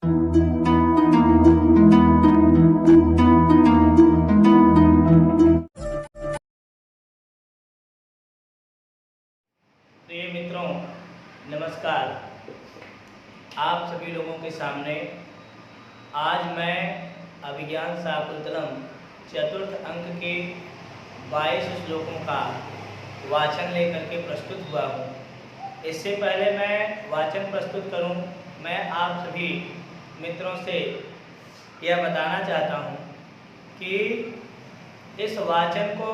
प्रिय मित्रों, नमस्कार। आप सभी लोगों के सामने आज मैं अभिज्ञान शाकुंतलम चतुर्थ अंक के 22 श्लोकों का वाचन लेकर के प्रस्तुत हुआ हूँ। इससे पहले मैं वाचन प्रस्तुत करूँ, मैं आप सभी मित्रों से यह बताना चाहता हूँ कि इस वाचन को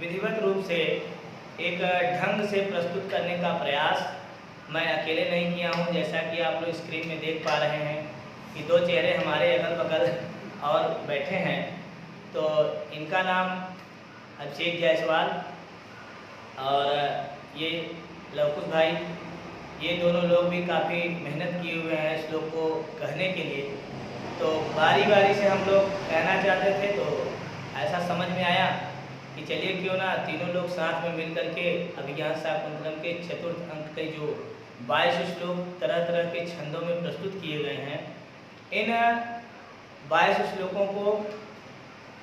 विधिवत रूप से एक ढंग से प्रस्तुत करने का प्रयास मैं अकेले नहीं किया हूँ। जैसा कि आप लोग स्क्रीन में देख पा रहे हैं कि दो चेहरे हमारे अगल बगल और बैठे हैं। तो इनका नाम अभिषेक जायसवाल और ये लवकुश भाई, ये दोनों लोग भी काफ़ी मेहनत किए हुए हैं श्लोक को कहने के लिए। तो बारी बारी से हम लोग कहना चाहते थे, तो ऐसा समझ में आया कि चलिए क्यों ना तीनों लोग साथ में मिल करके अभिज्ञान शाकुंतलम के चतुर्थ अंक के जो 22 श्लोक तरह तरह के छंदों में प्रस्तुत किए गए हैं, इन 22 श्लोकों को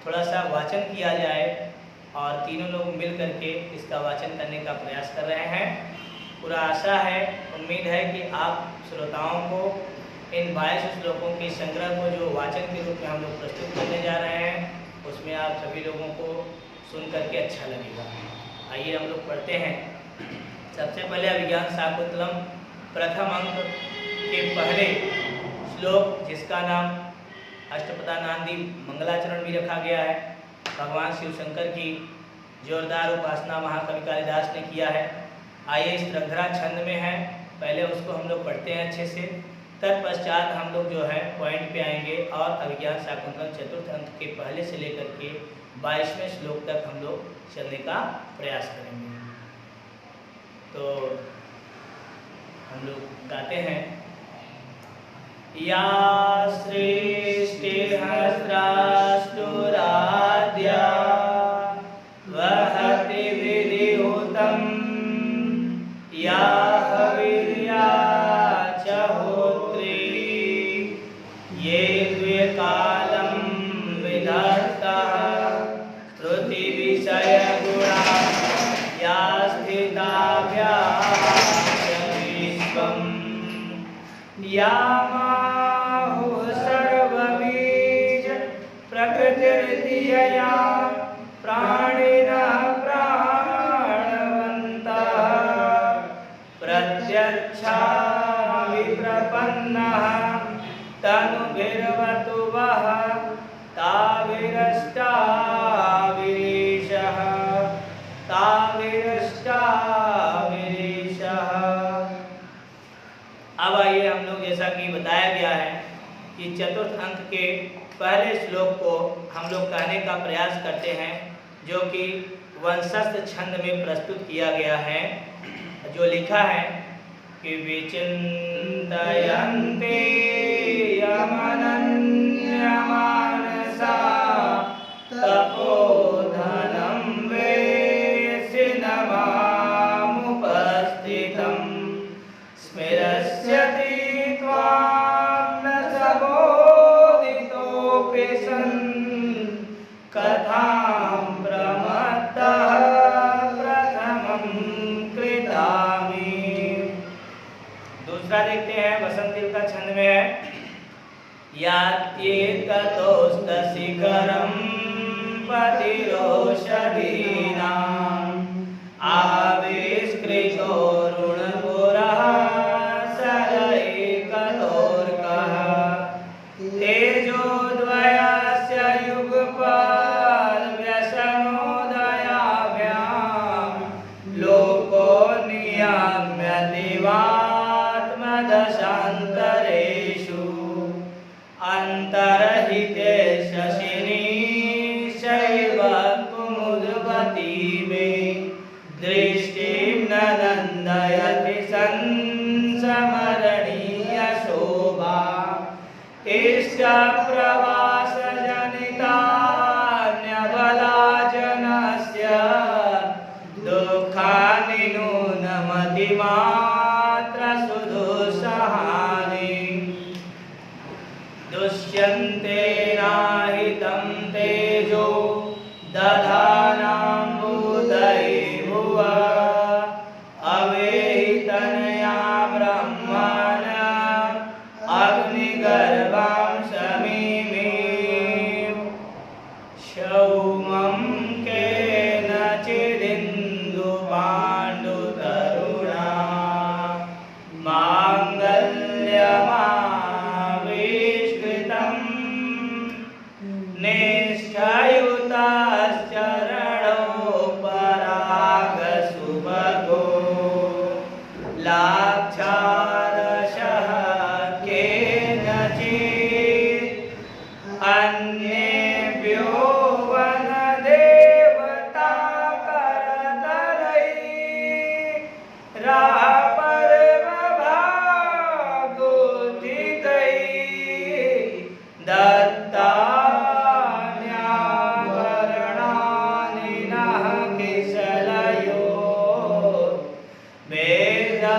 थोड़ा सा वाचन किया जाए और तीनों लोग मिल करके इसका वाचन करने का प्रयास कर रहे हैं। पूरा आशा है, उम्मीद है कि आप श्रोताओं को इन 22 श्लोकों के संग्रह को जो वाचन के रूप में हम लोग प्रस्तुत करने जा रहे हैं, उसमें आप सभी लोगों को सुन करके अच्छा लगेगा। आइए हम लोग पढ़ते हैं। सबसे पहले अभिज्ञान शाकुंतलम प्रथम अंक के पहले श्लोक, जिसका नाम अष्टपदानंदी मंगलाचरण भी रखा गया है, भगवान शिव शंकर की जोरदार उपासना महाकवि कालिदास ने किया है। आइए इस रंध्रा छंद में है, पहले उसको हम लोग पढ़ते हैं अच्छे से, तत्पश्चात हम लोग जो है पॉइंट पे आएंगे और अभिज्ञान शाकुंतलम चतुर्थ अंक के पहले से लेकर के 22वें श्लोक तक हम लोग चलने का प्रयास करेंगे। तो हम लोग गाते हैं। या सृष्टिर्हस्राष्टुराद्या वहति विधिहुतं या हविर्या च होत्री ये द्वे कालं विधत्तः विषय गुणा या स्थिताभ्या विश्वम् या माहुः सर्वबीज प्रकृतिर्धियया प्राणिनः प्राणवन्तः प्रत्यक्षा विप्रपन्नः तनुभिर्वतु वः ताभिरष्टाभिरीशः ताभिरष्टाभिरीशः। अब आइए हम लोग, जैसा कि बताया गया है कि चतुर्थ अंक के पहले श्लोक को हम लोग कहने का प्रयास करते हैं, जो कि वंशस्थ छंद में प्रस्तुत किया गया है, जो लिखा है कि विचिन्तयन्ते यमनन्यमानसा तपोधनं वेशिनमामुपस्थितं स्मिरस्यति त्वां न सबोदितोऽपि सन् कथां प्रमत्तः प्रथमं कृतामि। दूसरा देखते हैं, वसंत का छंद में है। यात्येकतोस्तशिखरं पतिरोषधीनाम् आविष्कृतो ऋणपुरः सरैकतोर्कः तेजोद्वयस्य युगपद्व्यसनोदयाभ्यां लोको नियाम्य दिवात्मदशान्तरेषु अन्तर्हिते शशिनी शैव कुमुदवती मे दृष्टिं न नन्दयति संसमरणीय शोभा इष्टप्रवासजनितान्यबलाजनस्य दुःखानि नूनमतिमात्र सुदुःसहानि। दुष्यन्ते नाहितं तेजो दधानां भूतये भुवः अवेहितनया ब्रह्मण अग्निगर्भां शमीमीं क्षौमं केनचिदिन्दुपाण्डुतरुणा माङ्गल्यमाविष्कृतं निष्ठयुतश्चरणौ परागसुभगो लाक्षारसः केनचित् अन्येभ्यो वनदेवता करतलैः रापर्वभागोत्थितैः दत्तान्याभरणानि नः किशलयो वेदप्रतिद्वन्द्विभिः।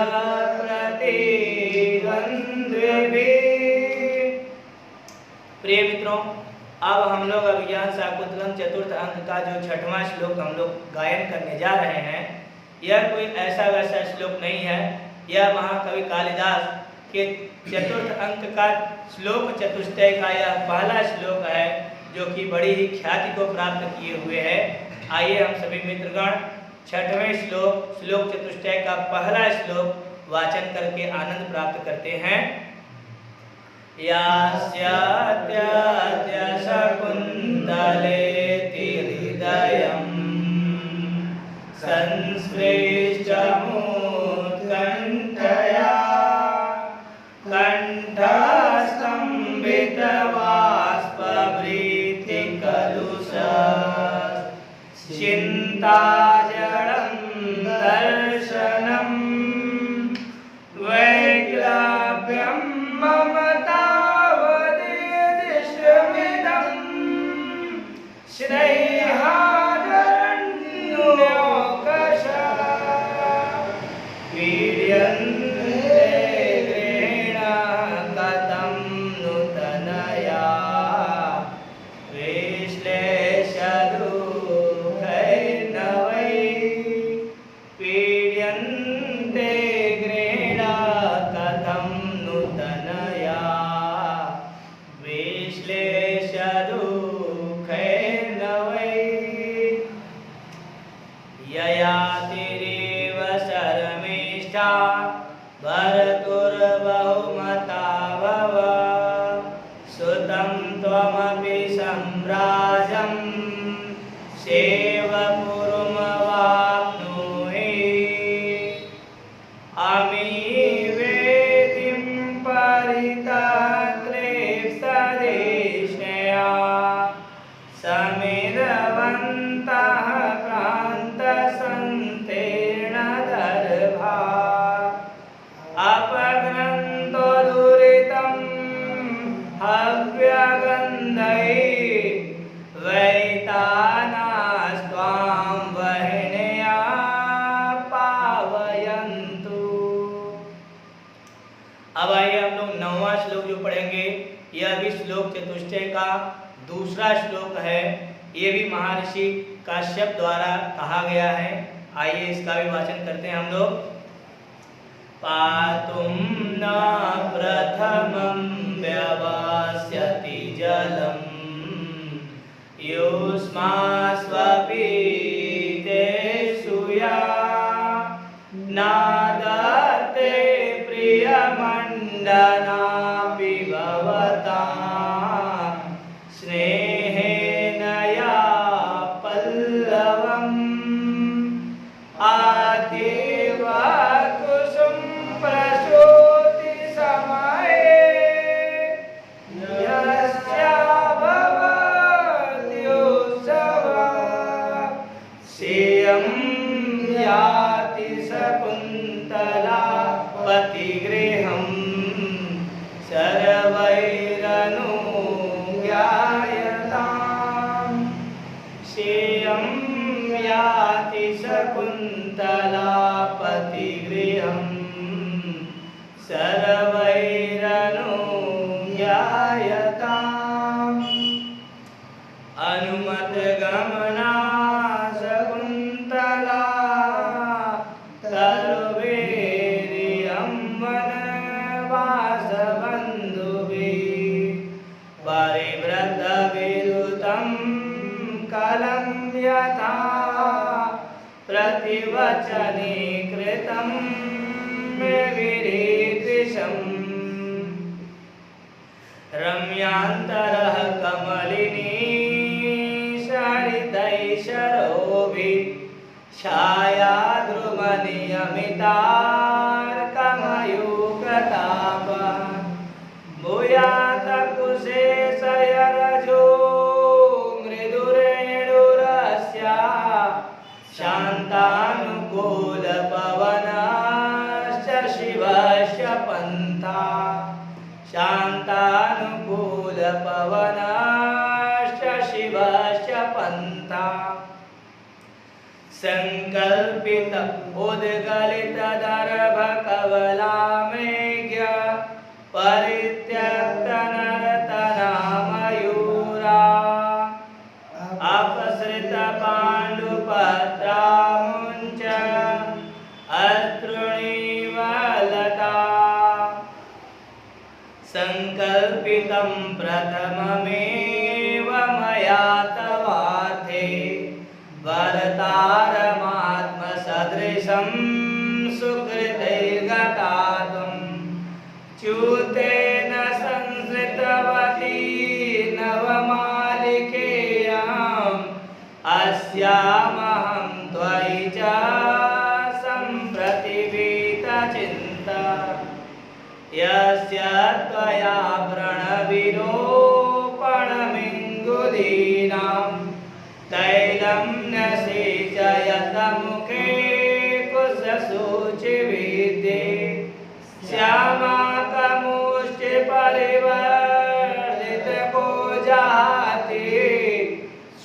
प्रिय मित्रों, अब हम लोग अभिज्ञान शाकुंतलम चतुर्थ अंक का जो छठवां श्लोक हम लोग गायन करने जा रहे हैं, यह कोई ऐसा वैसा श्लोक नहीं है। यह महाकवि कालिदास के चतुर्थ अंक का श्लोक चतुष्टय का यह पहला श्लोक है, जो कि बड़ी ही ख्याति को प्राप्त किए हुए है। आइए हम सभी मित्रगण छठवें श्लोक चतुष्टय का पहला श्लोक वाचन करके आनंद प्राप्त करते हैं। यास्याद्य शकुन्तलेति हृदयं संस्पृष्टमुत्कण्ठया कण्ठस्तम्भितबाष्पभृतिकलुषः चिन्ताजडं दर्शनं वैक्लव्यं मम तावदेदिष्टमिदं स्नेहादरण्योकशः पीड्यन्ते गृहीणाः कथं नूतनया विश्लेषदुःखैर्न वै पीड्यन्ते गृहीणाः कथं नूतनया विश्लेषदुःखैर्न वै ययातिरेव शर्मिष्ठा भर्तुर्बहुमता भव सुतं त्वमपि सम्राजं सेवपुरुमवाप्नुहि अमी वेदिं परितक्लेशदेशया समिरवन्तः प्रान्तसन्तीर्णदर्भा अपघ्नन्तो दुरितं हव्यगन्धैः वैतानास्त्वां वह्निया पावयन्तु। अब आइए हम लोग नौवां श्लोक जो पढ़ेंगे, यह भी श्लोक चतुष्टय का दूसरा श्लोक है। ये भी महर्षि काश्यप द्वारा कहा गया है। आइए इसका भी वाचन करते हैं हम लोग। पातुं न प्रथमं व्यवस्यति जलं युष्मास्वपीते सूया नादते प्रियमण्डनापि भवतां स्नेहेन या पल्लवम् आदेव कुसुम प्रसूति समये यस्या भवत्युत्सवः ध्यायताम् अनुमतगमना शकुन्तला तरुवीर्यं वनवासबन्धुभिः परिव्रतविरुतं कलं यथा प्रतिवचने कृतं विरीदृशम् रम्यान्तरः कमलिनी सरितैशरोभिः छायाद्रुमनियमितार्कमयूकताप भूयातकुशे शयरजो मृदुरेणुरस्या शान्तानुकूलपवनश्च शिवस्य पन्था शान्तानुकूलपवनश्च शिवस्य पन्था संकल्पित उद्गलित दर्भकवलामेघ्य परित्यक्त नर्तनामयूरा अपसृत पाण्डुपत्रामुञ्च अस्तृणीवलता संकल्पितं प्रथममेव मया तवार्थे वरतारमात्मसदृशं सुकृतैर्गतात्वं च्युतेन संसृतवती नवमालिकेयाम् अस्यामहं त्वयि च सम्प्रतिवीतचिन्ता यस्य त्वया व्रणविलोपणमिङ्गुदीनां तैलं नसेचयत मुखे कुशसूचिविद्ये श्यामाकमुष्टिपरिवर्धितको जाति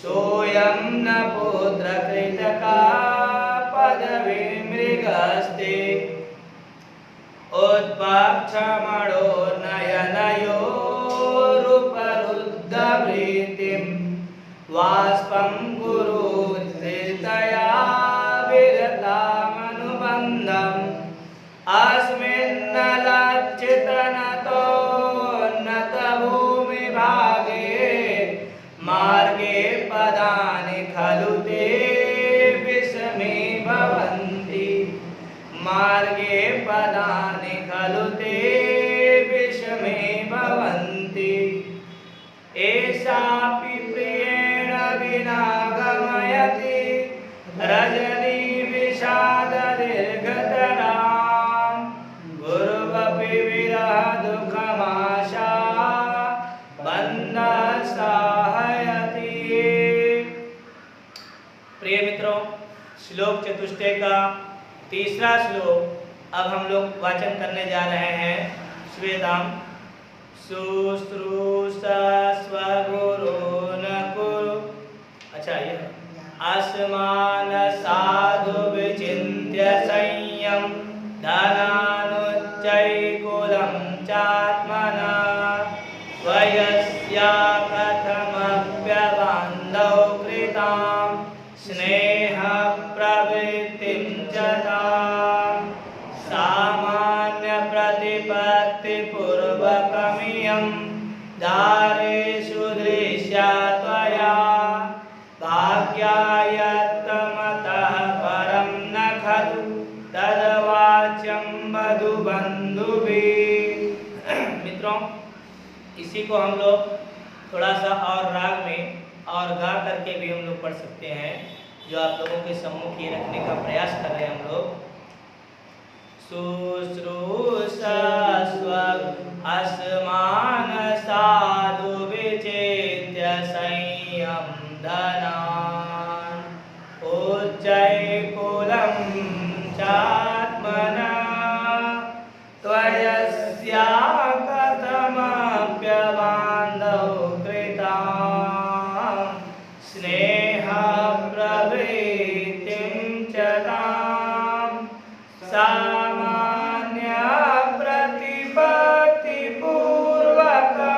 सोऽयं न पुत्रकृतका पदविमृगस्ते उत्पक्षमणोर्नयनयोरुपरुद्धवृत्तिं वाष्पं कुरु धृतया विरतामनुबन्धम् अस्मिन् लज्जितनतोन्नतभूमिभागे मार्गे पदानि खलु ते विषमे भवन्ति मार्गे पदानि खलु ते विषमे भवन्ति एषापि प्रियेण विना गमयति रजनी विषाददीर्घतरां गुरुवपि विरह दुःखमाशा बन्धसाहयति। प्रिय मित्रों, श्लोक चतुष्टय का तीसरा श्लोक अब हम लोग वाचन करने जा रहे हैं। श्वेताम शुश्रूषा स्वगुरून् कुरु। अच्छा, ये आसमान साधु विचिन्त्य संयम धनानुच्चैकुलं चात्मना वयस्या कथमप्यबान्धौ कृतां स्नेह प्रवृत्तिं च तां सामान्य प्रतिपत्तिपूर्वकमियं दारेषु दृश्या त्वया भाग्यायत्तमतः परं न खलु तद्वाच्यं मधुबन्धुभिः। मित्रों, इसी को हम लोग थोड़ा सा और राग में और गा करके भी हम लोग पढ़ सकते हैं, जो आप लोगों के सम्मुख ये रखने का प्रयास कर रहे हैं हम लोग। शुश्रूषा स्वग असमान साधु विचिन्त्य संयम धनान् उच्चैकुलं चात्मना त्वयस्या कथमप्यबान्धौ कृतां स्नेह प्रवृत्तिं च तां सामान्य प्रतिपत्तिपूर्वकम्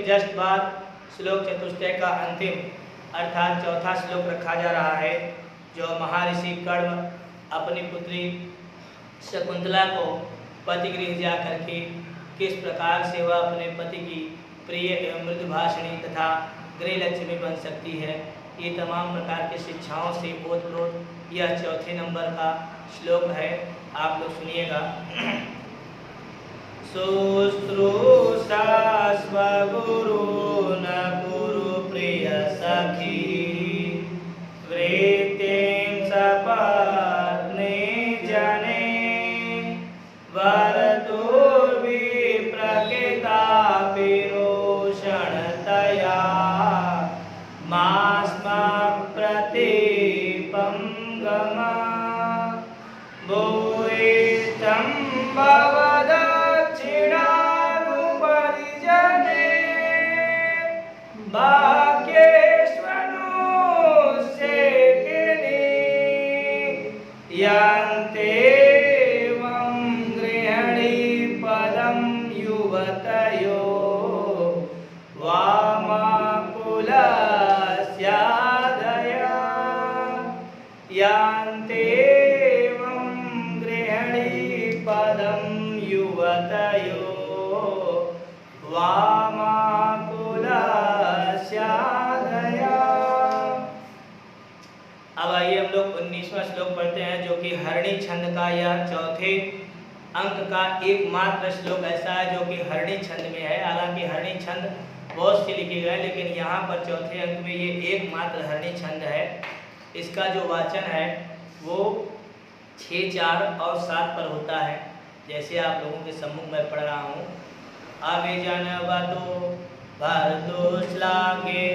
के जस्ट बाद श्लोक चतुष्टय का अंतिम अर्थात चौथा श्लोक रखा जा रहा है, जो महर्षि कर्ण अपनी पुत्री शकुंतला को पति गृह जा करके किस प्रकार से वह अपने पति की प्रिय एवं मृदुभाषिणी तथा गृह लक्ष्मी बन सकती है, ये तमाम प्रकार की शिक्षाओं से ओतप्रोत यह चौथे नंबर का श्लोक है। आप लोग सुनिएगा। शुश्रूषा स्वगुरून् कुरु प्रिय सखी वृत्तिं सपत्नी जने वरतुर्विप्रकृता पिरोषणतया मास्मप्रतीपं गमा भूयिष्ठं भवदक्षिणानुपरिजने भाग्येष्वनुशेखिनी यन्तेवं गृहिणी पदं युवतयो वामाकुलस्यादया यान्तेवं गृहिणी पदं युवतयो वामाकुलस्यादया। अब आइए हम लोग 19वां श्लोक पढ़ते हैं, जो कि हरणी छंद का यह चौथे अंक का एकमात्र श्लोक ऐसा है जो कि हरणी छंद में है। हालांकि हरणी छंद बहुत से लिखे गए, लेकिन यहाँ पर चौथे अंक में ये एकमात्र हरणी छंद है। इसका जो वाचन है वो 6, 4 और 7 पर होता है, जैसे आप लोगों के सम्मुख में पढ़ रहा हूँ। अभी जनवतो भरतुश्लाघे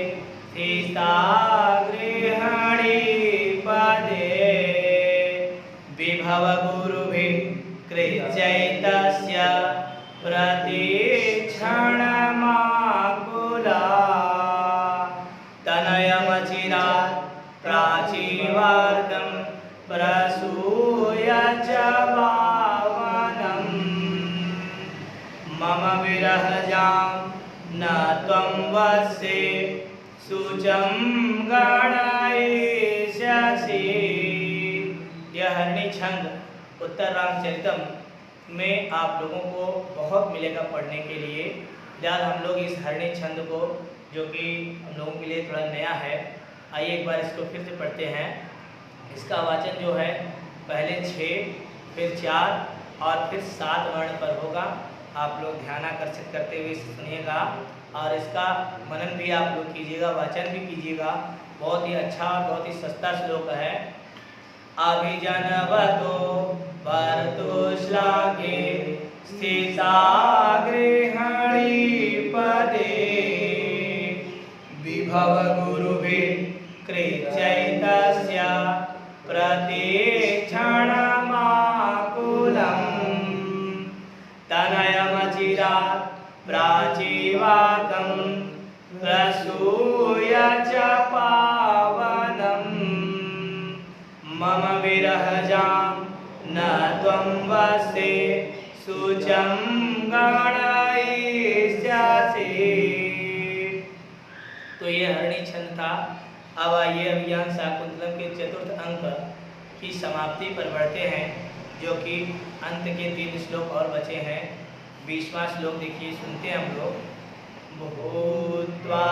सीता गृहिणी पदे विभव गुरुभिः कृच्यैतस्य प्रतीक्षणमाकुला तनयमचिरात् प्राचीवार्तं प्रसूय च पावनम् मम विरहजां न त्वं वसे शुचं गणयिष्यसि। यह हरणी छंद उत्तर रामचरितम में आप लोगों को बहुत मिलेगा पढ़ने के लिए। यार हम लोग इस हरणी छंद को, जो कि हम लोगों के लिए थोड़ा नया है, आइए एक बार इसको फिर से पढ़ते हैं। इसका वाचन जो है पहले 6, फिर 4 और फिर 7 वर्ण पर होगा। आप लोग ध्यान आकर्षित करते हुए सुनिएगा और इसका मनन भी आप लोग कीजिएगा, वाचन भी कीजिएगा। बहुत ही अच्छा और बहुत ही सस्ता श्लोक है। अभिजनवतो भरतुश्लाघे सीता गृहिणी पदे विभव गुरुभिः कृच्यैतस्य प्रतीक्षणमाकुलम् तनयमचिरात् प्राचीवातं प्रसूय च पावनम् मम विरहजां न त्वं वसे शुचं गणयिष्यसि। तो ये हरणी छंद था। अब आइए अभिज्ञान शाकुंतलम के चतुर्थ अंक की समाप्ति पर बढ़ते हैं, जो कि अंत के 3 श्लोक और बचे हैं। 20वां श्लोक देखिए, सुनते हैं हम लोग। भूत्वा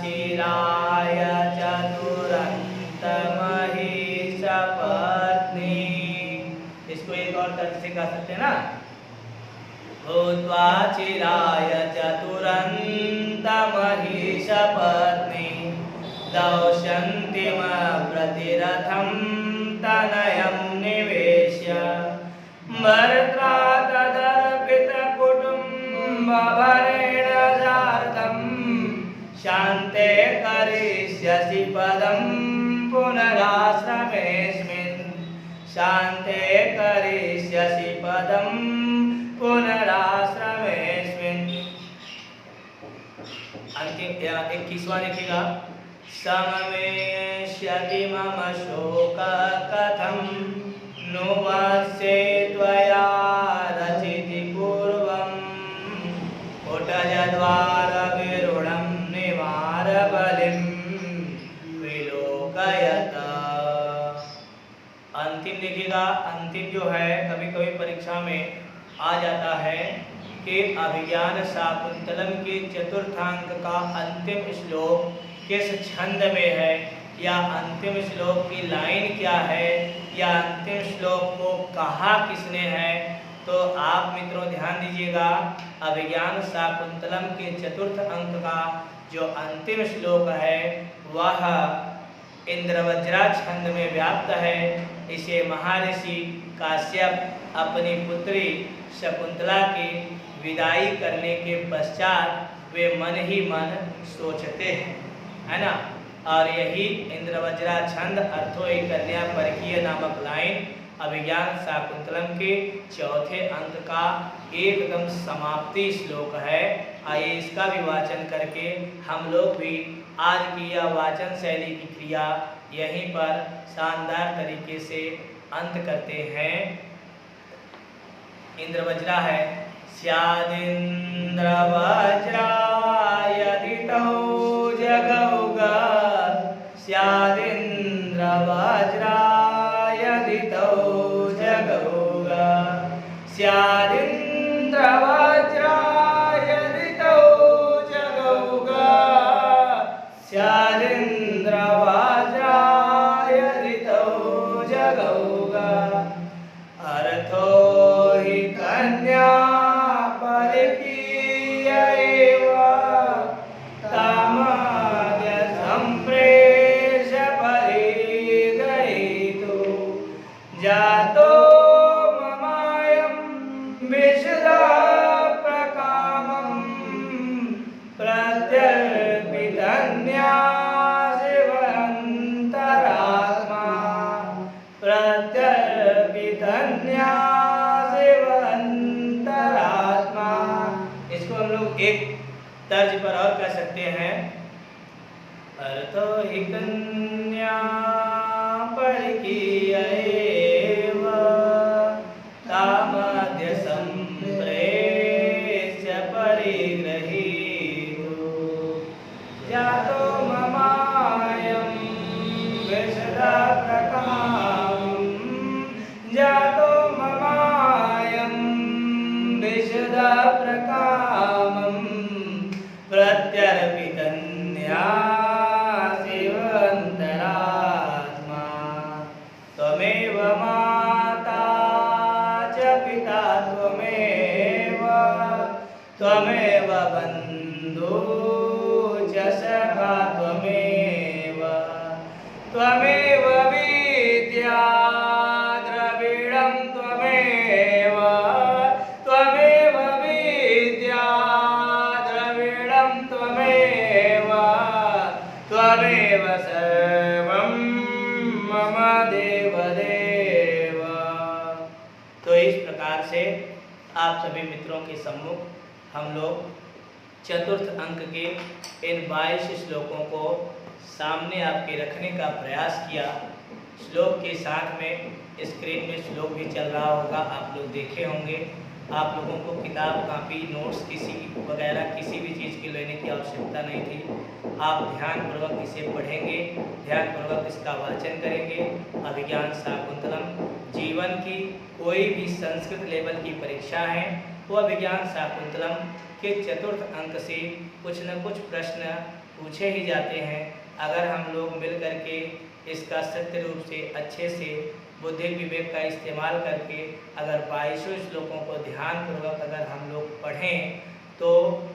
चिराय चतुरन्तमहिषपत्नी। इसको एक और तरह से कह सकते हैं ना। भूत्वा चिराय चतुरन्तमहिषपत्नी दौशन्तीम प्रतिरथं तनयं निवेश्य भर्त्रा तदर्पितकुटुम्बभरेण सार्धं शान्ते करिष्यसि पदं पुनराश्रमेऽस्मिन् शान्ते करिष्यसि पदं पुनराश्रमेऽस्मिन्। अंतिम 21वां लिखेगा। सममेष्यति मम शोक कथं नु वसे त्वया रचिति पूर्वं उटजद्वारविरुणं जो है कभी कभी परीक्षा में आ जाता है कि अभिज्ञान शाकुंतलम के चतुर्थांक का अंतिम श्लोक किस छंद में है, या अंतिम श्लोक की लाइन क्या है, या अंतिम श्लोक को कहा किसने है। तो आप मित्रों ध्यान दीजिएगा, अभिज्ञान शाकुंतलम के चतुर्थ अंक का जो अंतिम श्लोक है वह इंद्रवज्रा छंद में व्याप्त है। इसे महर्षि काश्यप अपनी पुत्री शकुंतला की विदाई करने के पश्चात वे मन ही मन सोचते हैं, है ना। और यही इंद्रवज्रा छंद अर्थो कन्या परकीय नामक लाइन अभिज्ञान शाकुंतलम के चौथे अंक का एकदम समाप्ति श्लोक है। आइए इसका भी वाचन करके हम लोग भी आज की यह वाचन शैली की क्रिया यहीं पर शानदार तरीके से अंत करते हैं। इंद्रवज्रा है, स्यादिंद्रवज्रा यदि तौ जगौगा, स्यादिंद्रवज्रा यदि तौ जगौगा, स्यादिंद्रवज्रा यदि तौ जगौगा, स्यादिंद्रवज्रा यदि तौ जगौगा। अर्थो हि कन्या परकीय एव तामाद्य संप्रेष परिगृहीतो, जातो ममायं विशदा प्रकामं प्रत्यर्पितन्या शिवन्तरात्मा, प्रत्यर्पितन्या शिवन्तरात्मा। इसको हम लोग एक तर्ज पर और कह सकते हैं, अर्थो हि कन्या परकीय एव तामाद्य संप्रेष्य परिगृहीतो, जातो ममायं विशदा प्रकामं, जातो ममायं विशदा प्रकामं प्रत्यर्पितन्या शिवन्तरात्मा। त्वमेव माता च पिता त्वमेव, त्वमेव बन्धु च सखा त्वमेव, त्वमेव विद्या द्रविणं त्वमेव, त्वमेव विद्या द्रविणं त्वमेव, त्वमेव सर्वं मम देवदेव। तो इस प्रकार से आप सभी मित्रों के सम्मुख हम लोग चतुर्थ अंक के इन 22 श्लोकों को सामने आपके रखने का प्रयास किया। श्लोक के साथ में स्क्रीन में श्लोक भी चल रहा होगा, आप लोग देखे होंगे। आप लोगों को किताब कापी नोट्स किसी वगैरह किसी भी चीज़ की लेने की आवश्यकता नहीं थी। आप ध्यानपूर्वक इसे पढ़ेंगे, ध्यानपूर्वक इसका वाचन करेंगे। अभिज्ञान शाकुंतलम जीवन की कोई भी संस्कृत लेवल की परीक्षा है वो अभिज्ञान शाकुंतलम के चतुर्थ अंक से कुछ न कुछ प्रश्न पूछे ही जाते हैं। अगर हम लोग मिल करके इसका सत्य रूप से अच्छे से बुद्धि विवेक का इस्तेमाल करके अगर 22 श्लोकों को ध्यानपूर्वक अगर हम लोग पढ़ें तो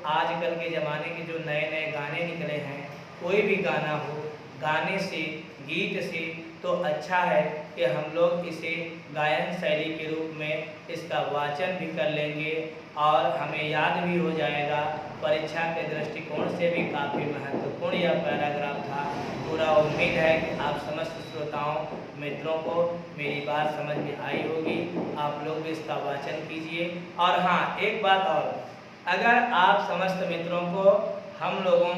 आजकल के ज़माने के जो नए नए गाने निकले हैं, कोई भी गाना हो, गाने से गीत से तो अच्छा है कि हम लोग इसे गायन शैली के रूप में इसका वाचन भी कर लेंगे और हमें याद भी हो जाएगा। परीक्षा के दृष्टिकोण से भी काफ़ी महत्वपूर्ण यह पैराग्राफ था। पूरा उम्मीद है कि आप समस्त श्रोताओं मित्रों को मेरी बात समझ में आई होगी। आप लोग भी इसका वाचन कीजिए। और हाँ, एक बात और, अगर आप समस्त मित्रों को हम लोगों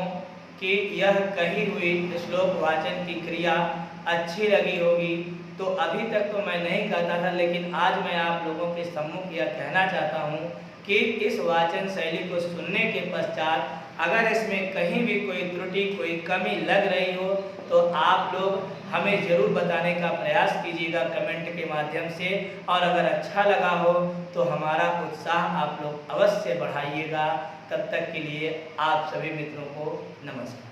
की यह कही हुई श्लोक वाचन की क्रिया अच्छी लगी होगी तो अभी तक तो मैं नहीं कहता था, लेकिन आज मैं आप लोगों के सम्मुख यह कहना चाहता हूँ कि इस वाचन शैली को सुनने के पश्चात अगर इसमें कहीं भी कोई त्रुटि, कोई कमी लग रही हो तो आप लोग हमें ज़रूर बताने का प्रयास कीजिएगा कमेंट के माध्यम से। और अगर अच्छा लगा हो तो हमारा उत्साह आप लोग अवश्य बढ़ाइएगा। तब तक के लिए आप सभी मित्रों को नमस्कार।